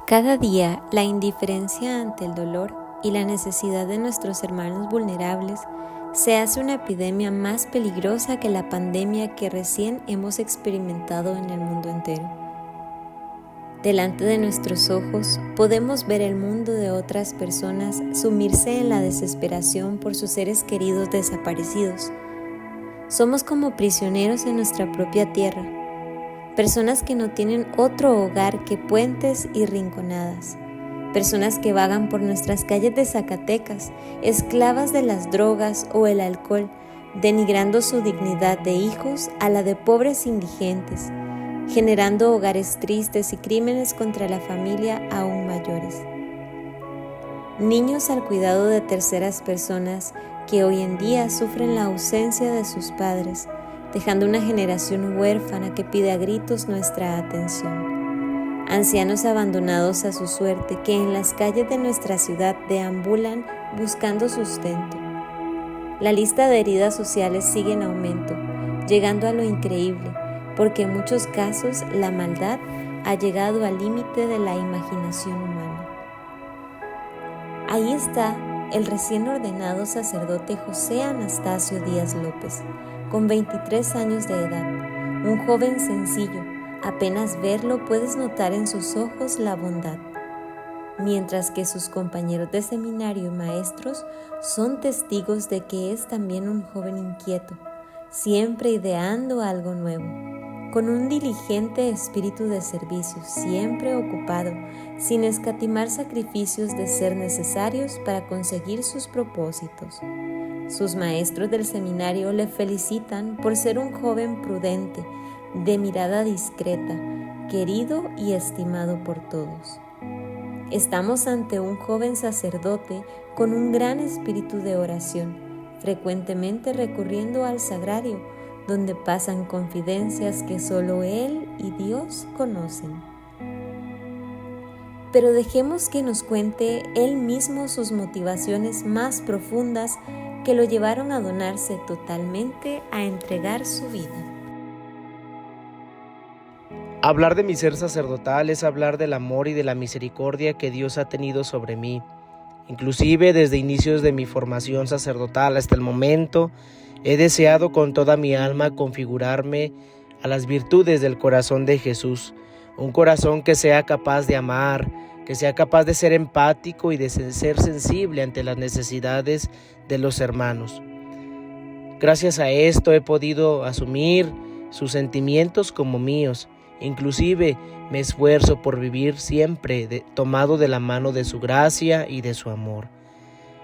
Cada día, la indiferencia ante el dolor y la necesidad de nuestros hermanos vulnerables se hace una epidemia más peligrosa que la pandemia que recién hemos experimentado en el mundo entero. Delante de nuestros ojos podemos ver el mundo de otras personas sumirse en la desesperación por sus seres queridos desaparecidos. Somos como prisioneros en nuestra propia tierra, personas que no tienen otro hogar que puentes y rinconadas, personas que vagan por nuestras calles de Zacatecas, esclavas de las drogas o el alcohol, denigrando su dignidad de hijos a la de pobres indigentes, generando hogares tristes y crímenes contra la familia aún mayores. Niños al cuidado de terceras personas que hoy en día sufren la ausencia de sus padres, dejando una generación huérfana que pide a gritos nuestra atención. Ancianos abandonados a su suerte que en las calles de nuestra ciudad deambulan buscando sustento. La lista de heridas sociales sigue en aumento, llegando a lo increíble, porque en muchos casos la maldad ha llegado al límite de la imaginación humana. Ahí está el recién ordenado sacerdote José Anastasio Díaz López, con 23 años de edad, un joven sencillo. Apenas verlo puedes notar en sus ojos la bondad, mientras que sus compañeros de seminario y maestros son testigos de que es también un joven inquieto, siempre ideando algo nuevo, con un diligente espíritu de servicio, siempre ocupado, sin escatimar sacrificios de ser necesarios para conseguir sus propósitos. Sus maestros del seminario le felicitan por ser un joven prudente, de mirada discreta, querido y estimado por todos. Estamos ante un joven sacerdote con un gran espíritu de oración, frecuentemente recurriendo al sagrario, donde pasan confidencias que solo él y Dios conocen. Pero dejemos que nos cuente él mismo sus motivaciones más profundas que lo llevaron a donarse totalmente, a entregar su vida. Hablar de mi ser sacerdotal es hablar del amor y de la misericordia que Dios ha tenido sobre mí. Inclusive desde inicios de mi formación sacerdotal hasta el momento, he deseado con toda mi alma configurarme a las virtudes del corazón de Jesús, un corazón que sea capaz de amar, que sea capaz de ser empático y de ser sensible ante las necesidades de los hermanos. Gracias a esto he podido asumir sus sentimientos como míos. Inclusive me esfuerzo por vivir siempre tomado de la mano de su gracia y de su amor.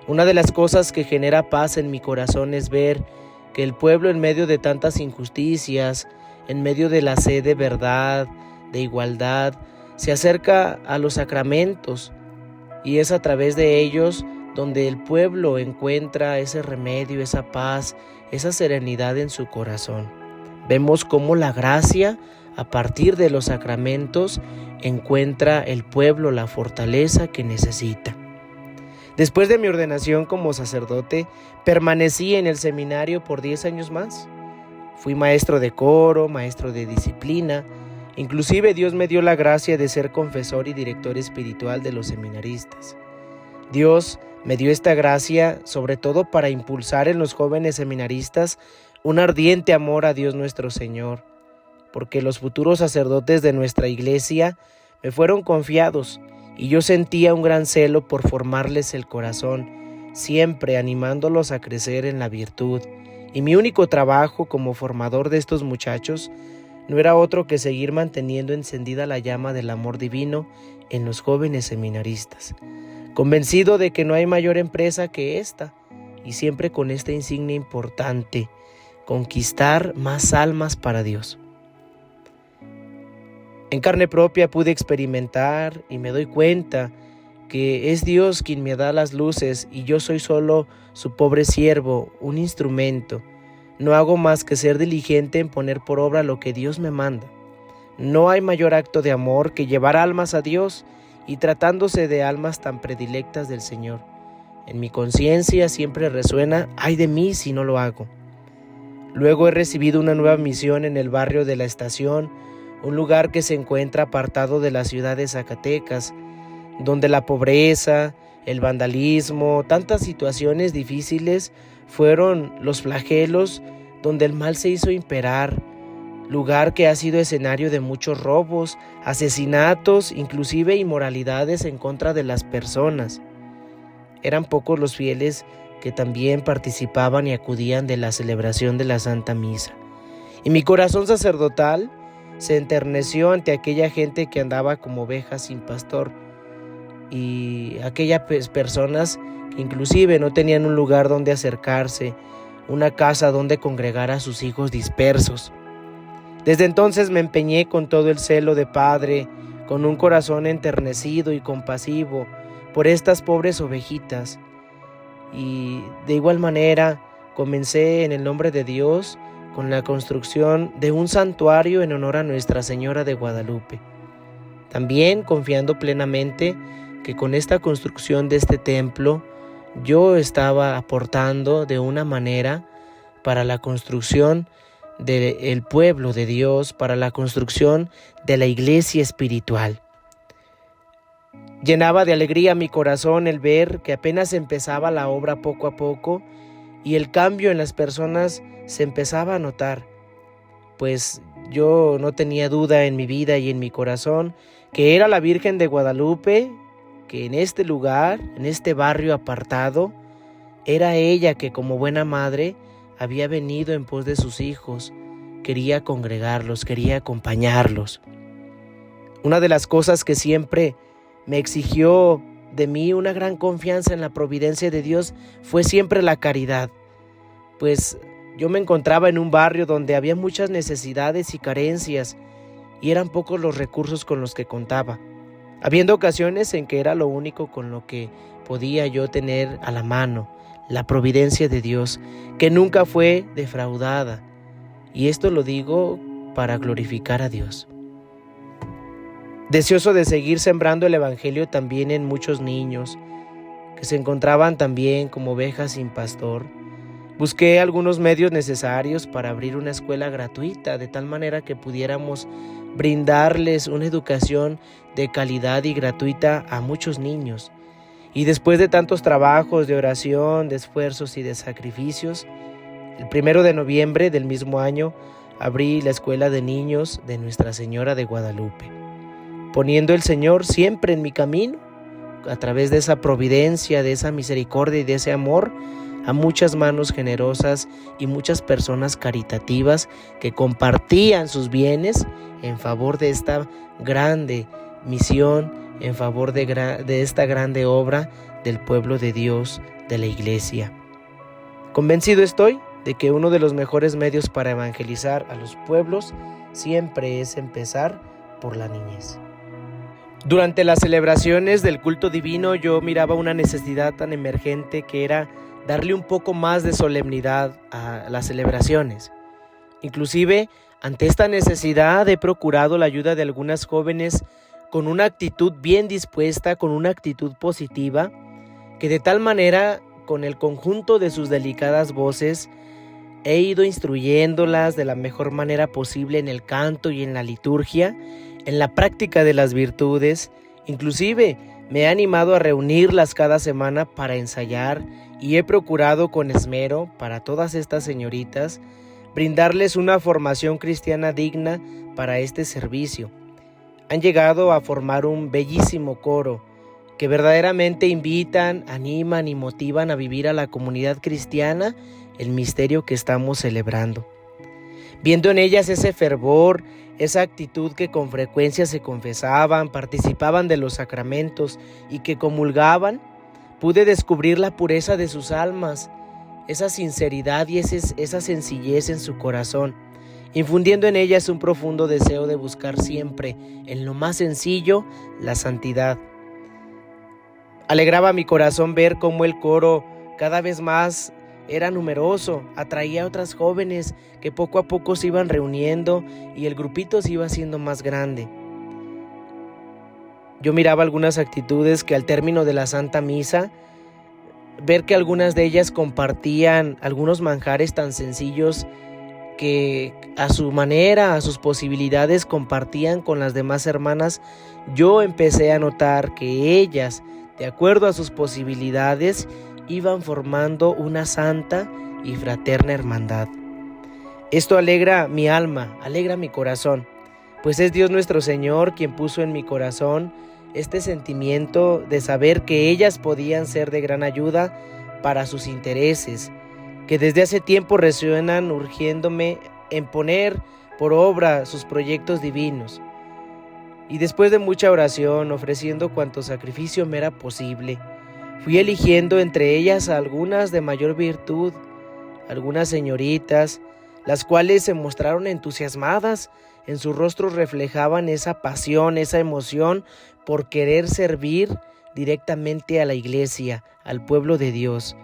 Una de las cosas que genera paz en mi corazón es ver que el pueblo, en medio de tantas injusticias, en medio de la sed de verdad, de igualdad, se acerca a los sacramentos, y es a través de ellos donde el pueblo encuentra ese remedio, esa paz, esa serenidad en su corazón. Vemos cómo la gracia, a partir de los sacramentos, encuentra el pueblo la fortaleza que necesita. Después de mi ordenación como sacerdote, permanecí en el seminario por 10 años más. Fui maestro de coro, maestro de disciplina. Inclusive Dios me dio la gracia de ser confesor y director espiritual de los seminaristas. Dios me dio esta gracia sobre todo para impulsar en los jóvenes seminaristas un ardiente amor a Dios nuestro Señor, porque los futuros sacerdotes de nuestra iglesia me fueron confiados y yo sentía un gran celo por formarles el corazón, siempre animándolos a crecer en la virtud. Y mi único trabajo como formador de estos muchachos no era otro que seguir manteniendo encendida la llama del amor divino en los jóvenes seminaristas, convencido de que no hay mayor empresa que esta, y siempre con esta insignia importante: conquistar más almas para Dios. En carne propia pude experimentar y me doy cuenta que es Dios quien me da las luces y yo soy solo su pobre siervo, un instrumento. No hago más que ser diligente en poner por obra lo que Dios me manda. No hay mayor acto de amor que llevar almas a Dios, y tratándose de almas tan predilectas del Señor, en mi conciencia siempre resuena: ay de mí si no lo hago. Luego he recibido una nueva misión en el barrio de la Estación, un lugar que se encuentra apartado de la ciudad de Zacatecas, donde la pobreza, el vandalismo, tantas situaciones difíciles fueron los flagelos donde el mal se hizo imperar, lugar que ha sido escenario de muchos robos, asesinatos, inclusive inmoralidades en contra de las personas. Eran pocos los fieles que también participaban y acudían de la celebración de la Santa Misa. Y mi corazón sacerdotal se enterneció ante aquella gente que andaba como ovejas sin pastor y aquellas personas que inclusive no tenían un lugar donde acercarse, una casa donde congregar a sus hijos dispersos. Desde entonces me empeñé con todo el celo de padre, con un corazón enternecido y compasivo por estas pobres ovejitas. Y de igual manera comencé en el nombre de Dios con la construcción de un santuario en honor a Nuestra Señora de Guadalupe. También confiando plenamente que con esta construcción de este templo yo estaba aportando de una manera para la construcción del pueblo de Dios, para la construcción de la iglesia espiritual. Llenaba de alegría mi corazón el ver que apenas empezaba la obra poco a poco y el cambio en las personas se empezaba a notar, pues yo no tenía duda en mi vida y en mi corazón que era la Virgen de Guadalupe, que en este lugar, en este barrio apartado, era ella que como buena madre había venido en pos de sus hijos, quería congregarlos, quería acompañarlos. Una de las cosas que siempre me exigió de mí una gran confianza en la providencia de Dios fue siempre la caridad, pues yo me encontraba en un barrio donde había muchas necesidades y carencias y eran pocos los recursos con los que contaba, habiendo ocasiones en que era lo único con lo que podía yo tener a la mano, la providencia de Dios, que nunca fue defraudada, y esto lo digo para glorificar a Dios. Deseoso de seguir sembrando el Evangelio también en muchos niños que se encontraban también como ovejas sin pastor, busqué algunos medios necesarios para abrir una escuela gratuita, de tal manera que pudiéramos brindarles una educación de calidad y gratuita a muchos niños. Y después de tantos trabajos de oración, de esfuerzos y de sacrificios, el 1 de noviembre del mismo año abrí la escuela de niños de Nuestra Señora de Guadalupe, poniendo el Señor siempre en mi camino, a través de esa providencia, de esa misericordia y de ese amor, a muchas manos generosas y muchas personas caritativas que compartían sus bienes en favor de esta grande misión, en favor de esta grande obra del pueblo de Dios, de la iglesia. Convencido estoy de que uno de los mejores medios para evangelizar a los pueblos siempre es empezar por la niñez. Durante las celebraciones del culto divino yo miraba una necesidad tan emergente que era darle un poco más de solemnidad a las celebraciones. Inclusive, ante esta necesidad he procurado la ayuda de algunas jóvenes con una actitud bien dispuesta, con una actitud positiva, que de tal manera, con el conjunto de sus delicadas voces, he ido instruyéndolas de la mejor manera posible en el canto y en la liturgia, en la práctica de las virtudes. Inclusive me he animado a reunirlas cada semana para ensayar y he procurado con esmero para todas estas señoritas brindarles una formación cristiana digna para este servicio. Han llegado a formar un bellísimo coro que verdaderamente invitan, animan y motivan a vivir a la comunidad cristiana el misterio que estamos celebrando. Viendo en ellas ese fervor, esa actitud que con frecuencia se confesaban, participaban de los sacramentos y que comulgaban, pude descubrir la pureza de sus almas, esa sinceridad y esa sencillez en su corazón, infundiendo en ellas un profundo deseo de buscar siempre, en lo más sencillo, la santidad. Alegraba mi corazón ver cómo el coro cada vez más era numeroso, atraía a otras jóvenes que poco a poco se iban reuniendo y el grupito se iba haciendo más grande. Yo miraba algunas actitudes que al término de la Santa Misa, ver que algunas de ellas compartían algunos manjares tan sencillos que a su manera, a sus posibilidades compartían con las demás hermanas, yo empecé a notar que ellas, de acuerdo a sus posibilidades, iban formando una santa y fraterna hermandad. Esto alegra mi alma, alegra mi corazón, pues es Dios nuestro Señor quien puso en mi corazón este sentimiento de saber que ellas podían ser de gran ayuda para sus intereses, que desde hace tiempo resuenan urgiéndome en poner por obra sus proyectos divinos. Y después de mucha oración, ofreciendo cuanto sacrificio me era posible, fui eligiendo entre ellas a algunas de mayor virtud, algunas señoritas, las cuales se mostraron entusiasmadas. En sus rostros reflejaban esa pasión, esa emoción por querer servir directamente a la iglesia, al pueblo de Dios,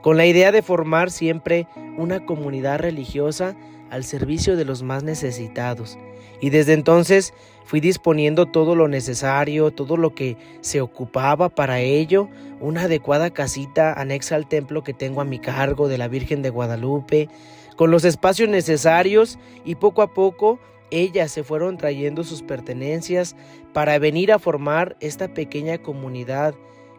con la idea de formar siempre una comunidad religiosa al servicio de los más necesitados. Y desde entonces fui disponiendo todo lo necesario, todo lo que se ocupaba para ello, una adecuada casita anexa al templo que tengo a mi cargo de la Virgen de Guadalupe, con los espacios necesarios, y poco a poco ellas se fueron trayendo sus pertenencias para venir a formar esta pequeña comunidad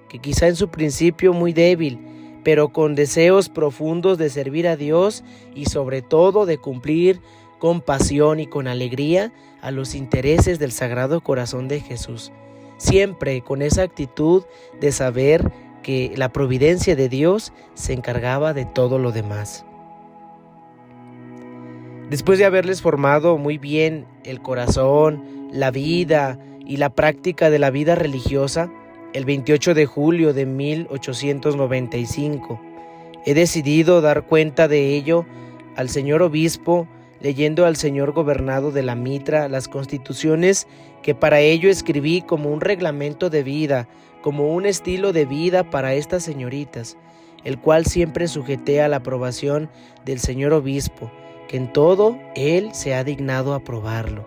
que quizá en su principio muy débil, pero con deseos profundos de servir a Dios y sobre todo de cumplir con pasión y con alegría a los intereses del Sagrado Corazón de Jesús, siempre con esa actitud de saber que la providencia de Dios se encargaba de todo lo demás. Después de haberles formado muy bien el corazón, la vida y la práctica de la vida religiosa, el 28 de julio de 1895, he decidido dar cuenta de ello al señor obispo, leyendo al señor gobernado de la Mitra las constituciones que para ello escribí como un reglamento de vida, como un estilo de vida para estas señoritas, el cual siempre sujeté a la aprobación del señor obispo, que en todo él se ha dignado aprobarlo.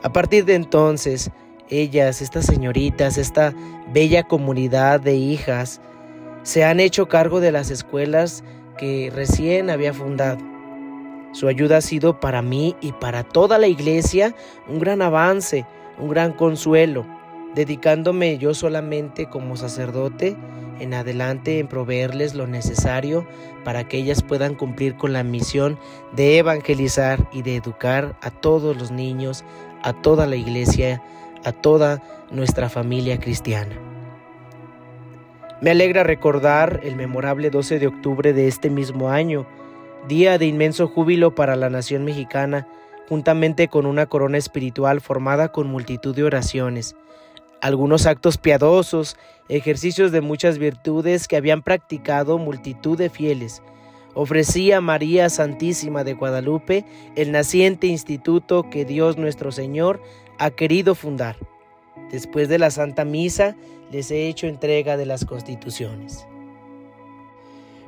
A partir de entonces, ellas, estas señoritas, esta bella comunidad de hijas, se han hecho cargo de las escuelas que recién había fundado. Su ayuda ha sido para mí y para toda la iglesia un gran avance, un gran consuelo, dedicándome yo solamente como sacerdote en adelante en proveerles lo necesario para que ellas puedan cumplir con la misión de evangelizar y de educar a todos los niños, a toda la iglesia, a toda nuestra familia cristiana. Me alegra recordar el memorable 12 de octubre de este mismo año, día de inmenso júbilo para la nación mexicana, juntamente con una corona espiritual formada con multitud de oraciones, algunos actos piadosos, ejercicios de muchas virtudes que habían practicado multitud de fieles. Ofrecí a María Santísima de Guadalupe el naciente instituto que Dios nuestro Señor ha querido fundar. Después de la Santa Misa, les he hecho entrega de las constituciones.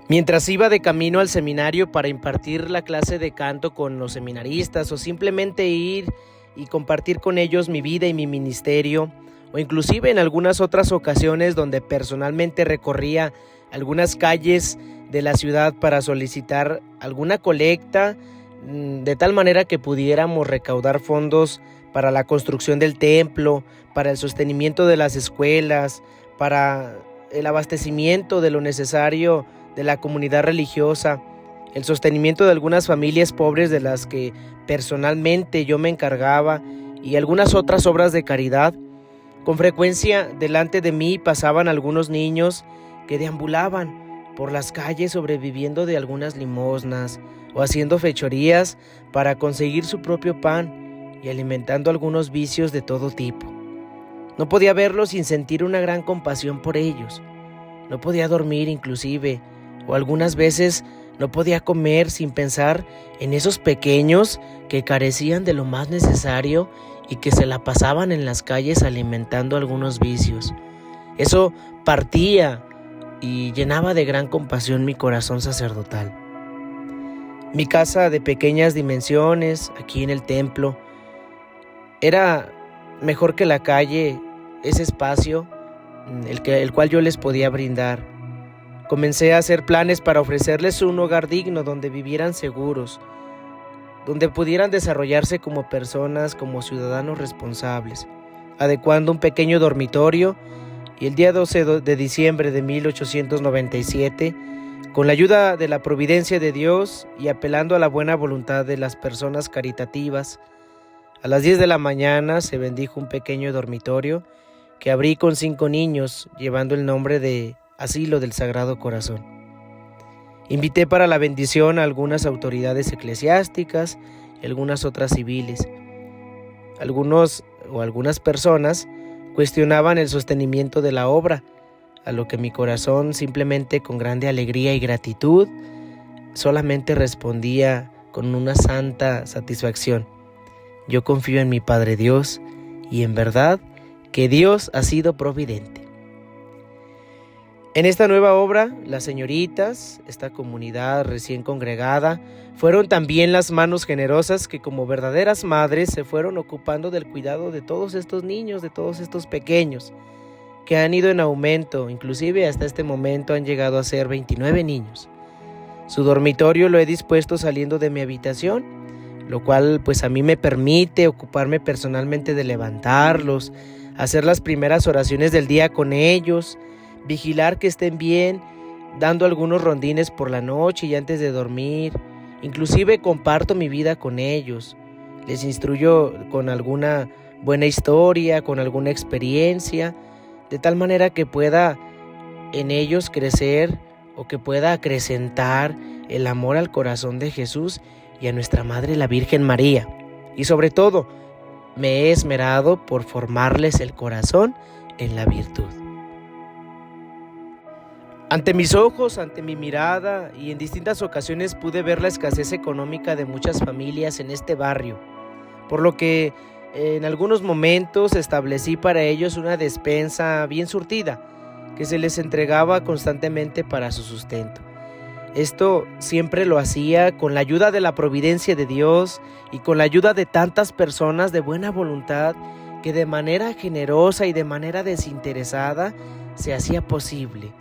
Mientras iba de camino al seminario para impartir la clase de canto con los seminaristas o simplemente ir y compartir con ellos mi vida y mi ministerio, o inclusive en algunas otras ocasiones donde personalmente recorría algunas calles de la ciudad para solicitar alguna colecta, de tal manera que pudiéramos recaudar fondos para la construcción del templo, para el sostenimiento de las escuelas, para el abastecimiento de lo necesario de la comunidad religiosa, el sostenimiento de algunas familias pobres de las que personalmente yo me encargaba y algunas otras obras de caridad. Con frecuencia delante de mí pasaban algunos niños que deambulaban por las calles sobreviviendo de algunas limosnas o haciendo fechorías para conseguir su propio pan y alimentando algunos vicios de todo tipo. No podía verlos sin sentir una gran compasión por ellos. No podía dormir inclusive, o algunas veces no podía comer sin pensar en esos pequeños que carecían de lo más necesario y que se la pasaban en las calles alimentando algunos vicios. Eso partía y llenaba de gran compasión mi corazón sacerdotal. Mi casa de pequeñas dimensiones, aquí en el templo, era mejor que la calle, ese espacio, el cual yo les podía brindar. Comencé a hacer planes para ofrecerles un hogar digno donde vivieran seguros. donde pudieran desarrollarse como personas, como ciudadanos responsables, adecuando un pequeño dormitorio. Y el día 12 de diciembre de 1897, con la ayuda de la providencia de Dios y apelando a la buena voluntad de las personas caritativas, a las 10 de la mañana se bendijo un pequeño dormitorio que abrí con 5 niños, llevando el nombre de Asilo del Sagrado Corazón. Invité para la bendición a algunas autoridades eclesiásticas y algunas otras civiles. Algunas personas cuestionaban el sostenimiento de la obra, a lo que mi corazón, simplemente con grande alegría y gratitud, solamente respondía con una santa satisfacción: yo confío en mi Padre Dios y en verdad que Dios ha sido providente. En esta nueva obra, las señoritas, esta comunidad recién congregada, fueron también las manos generosas que como verdaderas madres se fueron ocupando del cuidado de todos estos niños, de todos estos pequeños, que han ido en aumento, inclusive hasta este momento han llegado a ser 29 niños. Su dormitorio lo he dispuesto saliendo de mi habitación, lo cual pues a mí me permite ocuparme personalmente de levantarlos, hacer las primeras oraciones del día con ellos, vigilar que estén bien, dando algunos rondines por la noche y antes de dormir. Inclusive comparto mi vida con ellos, les instruyo con alguna buena historia, con alguna experiencia, de tal manera que pueda en ellos crecer o que pueda acrecentar el amor al corazón de Jesús y a nuestra Madre la Virgen María. Y sobre todo, me he esmerado por formarles el corazón en la virtud. Ante mis ojos, ante mi mirada y en distintas ocasiones pude ver la escasez económica de muchas familias en este barrio, por lo que en algunos momentos establecí para ellos una despensa bien surtida que se les entregaba constantemente para su sustento. Esto siempre lo hacía con la ayuda de la providencia de Dios y con la ayuda de tantas personas de buena voluntad que de manera generosa y de manera desinteresada se hacía posible.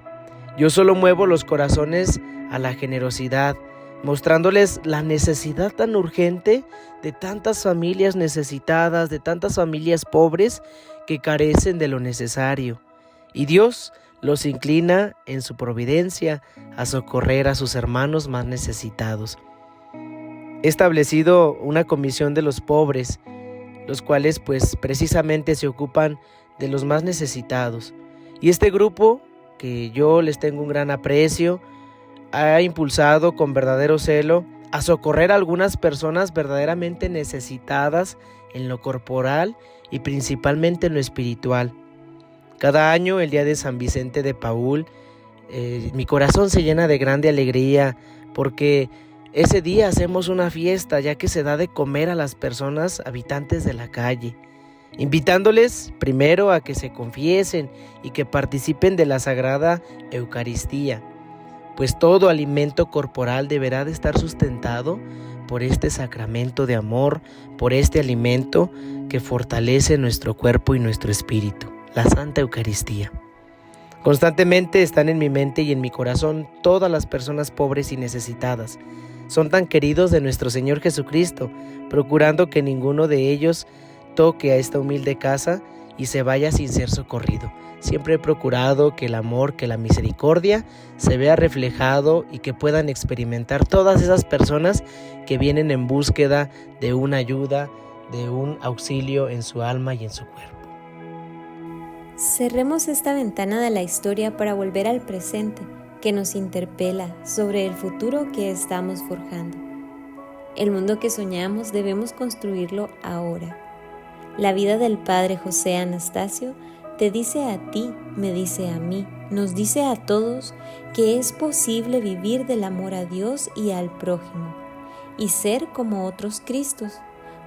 Yo solo muevo los corazones a la generosidad, mostrándoles la necesidad tan urgente de tantas familias necesitadas, de tantas familias pobres que carecen de lo necesario. Y Dios los inclina en su providencia a socorrer a sus hermanos más necesitados. He establecido una comisión de los pobres, los cuales pues precisamente se ocupan de los más necesitados. Y este grupo, que yo les tengo un gran aprecio, ha impulsado con verdadero celo a socorrer a algunas personas verdaderamente necesitadas en lo corporal y principalmente en lo espiritual. Cada año, el día de San Vicente de Paúl, mi corazón se llena de grande alegría porque ese día hacemos una fiesta, ya que se da de comer a las personas habitantes de la calle, invitándoles primero a que se confiesen y que participen de la Sagrada Eucaristía, pues todo alimento corporal deberá de estar sustentado por este sacramento de amor, por este alimento que fortalece nuestro cuerpo y nuestro espíritu, la Santa Eucaristía. Constantemente están en mi mente y en mi corazón todas las personas pobres y necesitadas. Son tan queridos de nuestro Señor Jesucristo, procurando que ninguno de ellos toque a esta humilde casa y se vaya sin ser socorrido. Siempre he procurado que el amor, que la misericordia se vea reflejado y que puedan experimentar todas esas personas que vienen en búsqueda de una ayuda, de un auxilio en su alma y en su cuerpo. Cerremos esta ventana de la historia para volver al presente, que nos interpela sobre el futuro que estamos forjando. El mundo que soñamos debemos construirlo ahora. La vida del Padre José Anastasio te dice a ti, me dice a mí, nos dice a todos que es posible vivir del amor a Dios y al prójimo, y ser como otros Cristos,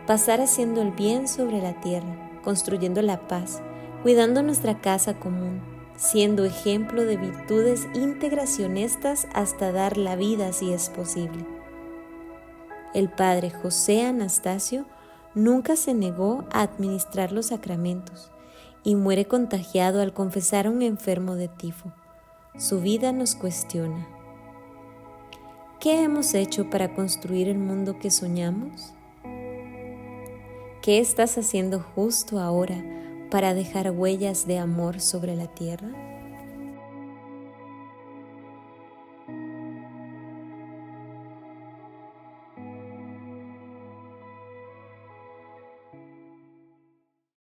pasar haciendo el bien sobre la tierra, construyendo la paz, cuidando nuestra casa común, siendo ejemplo de virtudes integracionistas hasta dar la vida si es posible. El Padre José Anastasio nunca se negó a administrar los sacramentos y muere contagiado al confesar a un enfermo de tifo. Su vida nos cuestiona. ¿Qué hemos hecho para construir el mundo que soñamos? ¿Qué estás haciendo justo ahora para dejar huellas de amor sobre la tierra?